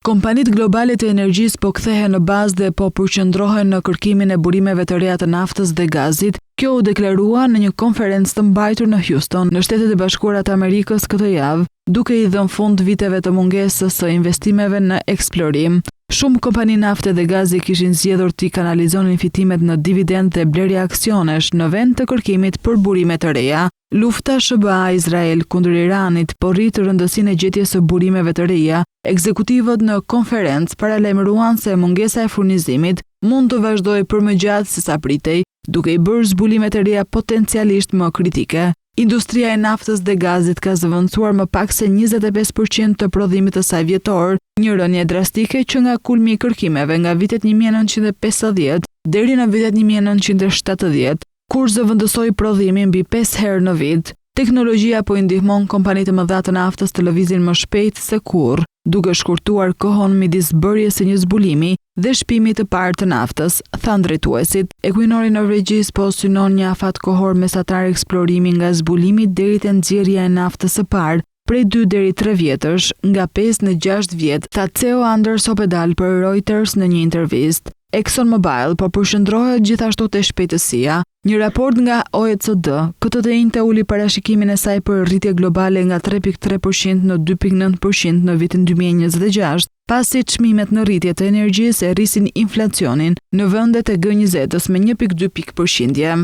Kompanitë globale të energjisë po kthehen në bazë dhe po përqendrohen në kërkimin e burimeve të reja të naftës dhe gazit. Kjo u deklarua në një konferencë të mbajtur në Houston, në Shtetet e Bashkuara të Amerikës këtë javë, duke i dhënë fund viteve të mungesës së investimeve në eksplorim. Shumë kompani nafte dhe gazi kishin zgjedhur të kanalizonin fitimet në dividend dhe blerje aksionesh në vend të kërkimit për burime të reja. Lufta SBA-Izrael kundër Iranit po rrit rëndësinë e gjetjes së burimeve të reja. Ekzekutivët në konferencë paralajmëruan se mungesa e furnizimit mund të vazhdojë për më gjatë se sa pritej, duke i bërë zbulimet e reja potencialisht më kritike. Industria e naftës dhe gazit ka zëvendësuar më pak se 25% të prodhimit të saj vjetor, një rënje drastike që nga kulmi i kërkimeve nga vitet 1950 deri në vitet 1970, kur zëvendësoi prodhimin mbi 5 herë në vit. Teknologjia po i ndihmon kompanitë të mëdha të naftës të lëvizin më shpejt se kurrë, duke shkurtuar kohën midis bërjes së një zbulimi dhe shpimit të parë të naftës, thanë drejtuesit. Equinor Norvegjis po synon një afat kohor mesatar eksplorimi nga zbulimi deri te nxjerrja e naftës së parë, prej 2 deri 3 vjetësh, nga 5 në 6 vjet, tha CEO Anders Opedal për Reuters në një intervistë. ExxonMobil po përshëndrohet gjithashtu te shpejtësia. Një raport nga OECD këtë të njëjtë uli parashikimin e saj për rritje globale nga 3.3% në 2.9% në vitin 2026, pasi çmimet në rritje të energjisë e rrisin inflacionin në vendet e G20-s me 1.2 pikë përqindje.